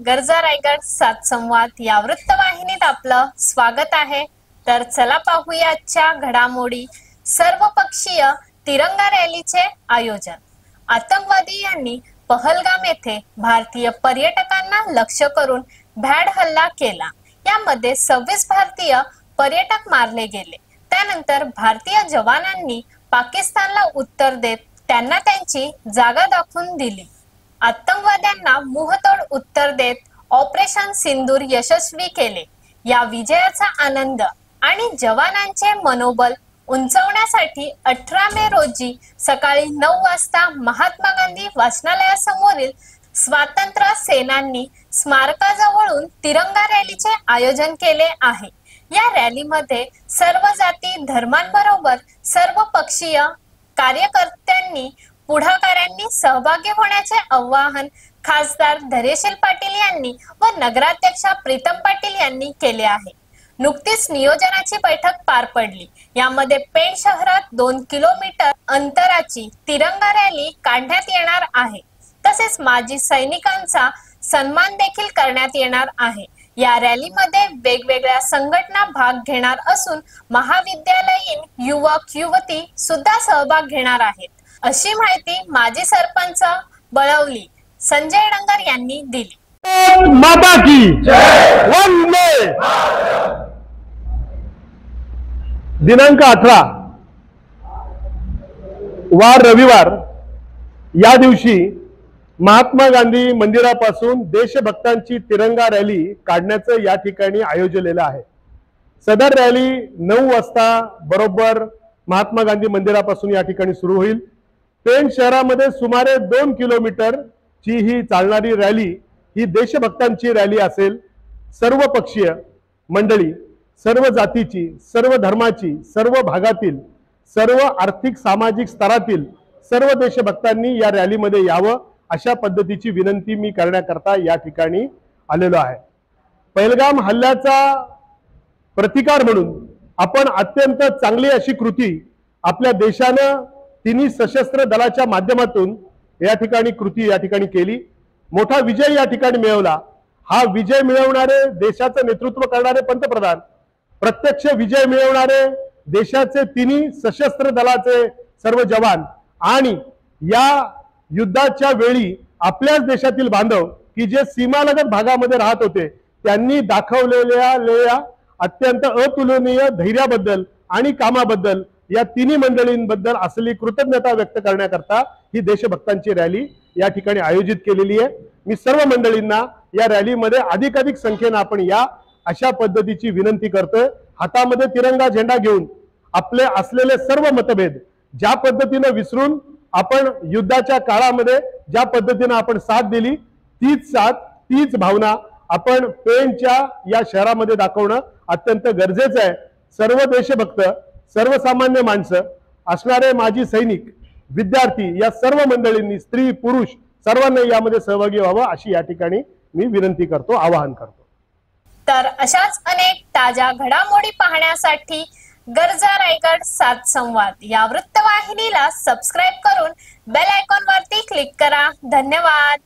गरजा रायगड सात संवाद या वृत्तवाहिनीत आपलं स्वागत आहे। तर चला पाहूया आजच्या घडामोडी। सर्वपक्षीय तिरंगा रॅलीचे आयोजन। आतंकवादी यांनी पहलगाम येथे भारतीय पर्यटकांना लक्ष्य करून भ्याड हल्ला केला। यामध्ये 26 भारतीय पर्यटक मारले गेले। त्यानंतर भारतीय जवानांनी पाकिस्तानला उत्तर देत त्यांना त्यांची जागा दाखवून दिली। आतंकवाद्यांना मुहतोड उत्तर देत ऑपरेशन सिंदूर यशस्वी केले। या विजयाचा आनंद आणि जवानांचे मनोबल उंचावण्यासाठी 18 मे रोजी सकाळी 9 वाजता महात्मा गांधी वाचनालयासमोरील स्वातंत्र्य सेनानी स्मारकाजवळून तिरंगा रॅलीचे आयोजन केले आहे। या रॅलीमध्ये सर्व जाती धर्मांबरोबर सर्व पक्षीय कार्यकर्त्यांनी पुढाकारांनी सहभागी होण्याचे आवाहन खासदार धैर्यशील पाटील यांनी व नगराध्यक्षा प्रीतम पाटील यांनी केले आहे। नुकतीच नियोजनाची बैठक पार पडली। यामध्ये पेण शहरात 2 किलोमीटर अंतराची तिरंगा रॅली काढण्यात येणार आहे। तसेच माजी सैनिकांचा सन्मान देखील करण्यात येणार आहे। या रॅलीमध्ये वेगवेगळ्या संघटना भाग घेणार असून महाविद्यालयीन युवक युवती सुद्धा सहभाग घेणार आहेत, अशी माहिती माजी सरपंच बळवली संजय डंगर यांनी दिली। माता की जय। वंदे। दिनांक 18 वार रविवार या दिवशी महात्मा गांधी मंदिरापासून देशभक्तांची तिरंगा रॅली काढण्याचं या ठिकाणी आयोजलेलं आहे। सदर रॅली 9 वाजता बरोबर महात्मा गांधी मंदिरापासून या ठिकाणी सुरू होईल। पेण शहरामध्ये सुमारे 2 किलोमीटर ची ही चालणारी रॅली ही देशभक्तांची रॅली असेल। सर्व पक्षीय मंडळी, सर्व जातीची, सर्व धर्माची, सर्व भागातील, सर्व आर्थिक सामाजिक स्तरातील सर्व देशभक्तांनी या रॅलीमध्ये यावं अशा पद्धतीची विनंती मी करण्याकरता या ठिकाणी आलेलो आहे। पहलगाम हल्ल्याचा प्रतिकार म्हणून आपण अत्यंत चांगली अशी कृती आपल्या देशानं तिन्ही सशस्त्र दलाच्या माध्यमातून या ठिकाणी केली। मोठा विजय या ठिकाणी मिळवला। हा विजय मिळवणारे देशाचं नेतृत्व करणारे पंतप्रधान, प्रत्यक्ष विजय मिळवणारे देशाचे तिन्ही सशस्त्र दलाचे सर्व जवान आणि या युद्धाच्या वेळी आपल्याच देशातील बांधव की जे सीमालगत भागामध्ये राहत होते त्यांनी दाखवलेल्या अत्यंत अतुलनीय धैर्याबद्दल आणि कामाबद्दल या तिन्ही मंडळींबद्दल असली कृतज्ञता व्यक्त करण्याकरता ही देशभक्तांची रॅली या ठिकाणी आयोजित केलेली आहे। मी सर्व मंडळींना या रॅलीमध्ये अधिकाधिक संख्येने आपण या अशा पद्धतीची विनंती करतोय। हातामध्ये तिरंगा झेंडा घेऊन आपले असलेले सर्व मतभेद ज्या पद्धतीने विसरून आपण युद्धाच्या काळामध्ये ज्या पद्धतीने आपण साथ दिली तीच साथ तीच भावना आपण पेणच्या या शहरामध्ये दाखवणं अत्यंत गरजेचं आहे। सर्व देशभक्त, सर्वसामान्य माणसं असणारे माजी सैनिक, विद्यार्थी या सर्व मंडळींनी, स्त्री पुरुष सर्वांनी यामध्ये सहभागी व्हावं अशी या ठिकाणी मी विनंती करतो, आवाहन करतो। तर अशाच अनेक ताज्या घडामोडी पाहण्यासाठी गरजा रायगड सात संवाद या वृत्तवाहिनीला सबस्क्राइब करून बेल आयकॉन वरती क्लिक करा। धन्यवाद।